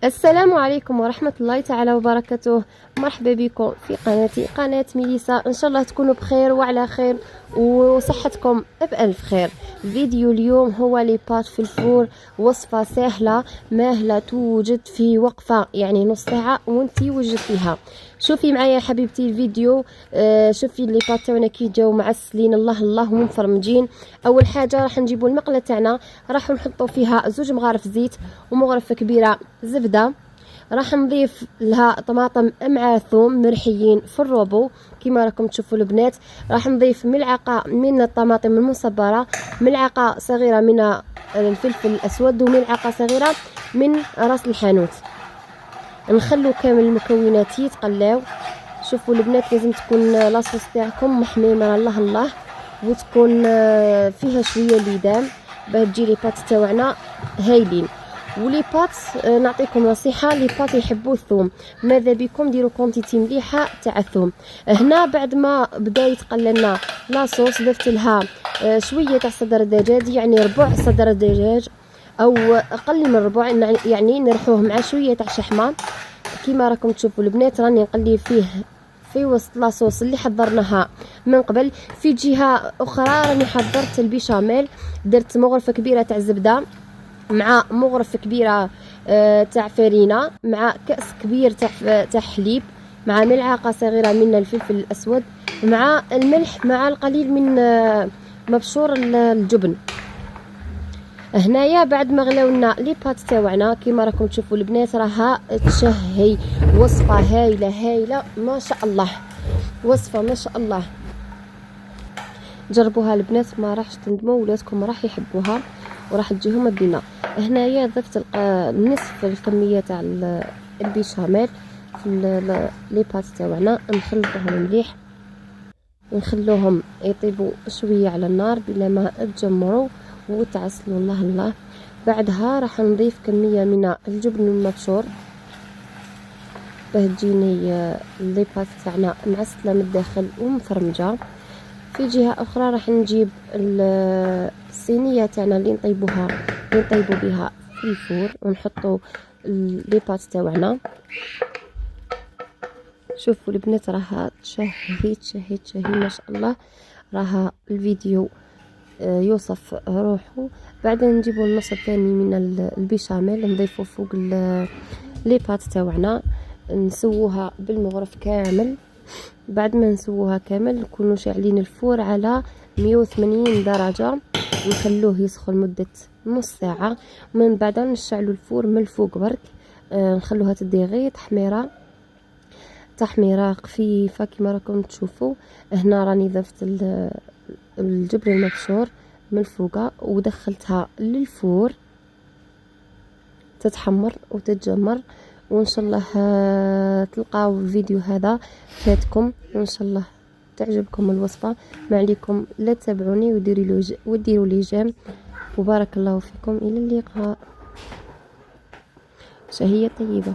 السلام عليكم ورحمة الله تعالى وبركاته. مرحبا بكم في قناتي، قناة ميليسا. ان شاء الله تكونوا بخير وعلى خير وصحتكم بألف خير. فيديو اليوم هو لي بات في الفور، وصفة سهلة ماهلة توجد في وقفة، يعني نص ساعة وانتي وجدتيها. شوفي معايا يا حبيبتي الفيديو. شوفي لي بات تاعنا كي جاو معسلين الله الله ومفرمجين. اول حاجة راح نجيبوا المقلة تاعنا، راح نحطوا فيها زوج مغارف زيت ومغرفة كبيرة زبدة. راح نضيف لها طماطم مع ثوم مرحيين في الروبو كما راكم تشوفوا البنات. راح نضيف ملعقه من الطماطم المصبره، ملعقه صغيره من الفلفل الاسود، وملعقه صغيره من راس الحانوت. نخلو كامل المكونات يتقلاو. شوفوا البنات، لازم تكون لاصوص تاعكم محميمه الله الله، وتكون فيها شويه ليدام باه تجي لي بات تاعنا هايلين. ولي بات نعطيكم نصيحه، لي بات يحبوا الثوم، ماذا بكم ديروا كونتيتي مليحه تاع الثوم. هنا بعد ما بدا يتقلى لنا لاصوص ضفت لها شويه تاع صدر الدجاج، يعني ربع صدر الدجاج او اقل من ربع، يعني نرحوه مع شويه تاع شحمه. كيما راكم تشوفوا البنات راني نقلي فيه في وسط لاصوص اللي حضرناها من قبل. في جهه اخرى راني حضرت البيشاميل، درت مغرفه كبيره تاع زبده مع مغرفة كبيرة تاع فرينة، مع كأس كبير تاع حليب، مع ملعقة صغيرة من الفلفل الأسود، مع الملح، مع القليل من مبشور الجبن. هنايا بعد ما غلاونا لي بات تاوعنا كيما راكم تشوفوا البنات راها تشهي. وصفة هايلة هايلة ما شاء الله، وصفة ما شاء الله. جربوها البنات ما راحش تندموا، ولادكم راح يحبوها وراح تجيهم بنا. هنايا ضفت نصف الكميه تاع البيشاميل في لي بات تاعنا، نخلطوهم مليح، نخلوهم يطيبوا شويه على النار بلا ما تجمروا وتعسلوا الله الله. بعدها راح نضيف كميه من الجبن المبشور باه تجيني لي بات تاعنا معسله من الداخل ومفرمجه. في جهه اخرى راح نجيب الصينيه تاعنا اللي نطيبوا بها في الفور، ونحطوا لي بات تاعنا. شوفوا البنات راها تشهي ما شاء الله، راها الفيديو يوصف روحه. بعدين نجيبوا النص الثاني من البيشاميل نضيفه فوق لي بات تاعنا، نسووها بالمغرف كامل. بعد ما نسووها كامل نكونوا شاعلين الفور على 180 درجة، نخلوه يسخن مدة نص ساعة. من بعد نشعلوا الفور من الفوق برك، نخلوها تدي تحميرة خفيفة كما راكم تشوفوا. هنا راني ضفت الجبن المبشور من الفوق ودخلتها للفور تتحمر وتتجمر. وان شاء الله تلقاو الفيديو هذا فاتكم، وان شاء الله تعجبكم الوصفه. ما عليكم لا تتابعوني وديروا لي جيم، وبارك الله فيكم. الى اللقاء، شهيه طيبه.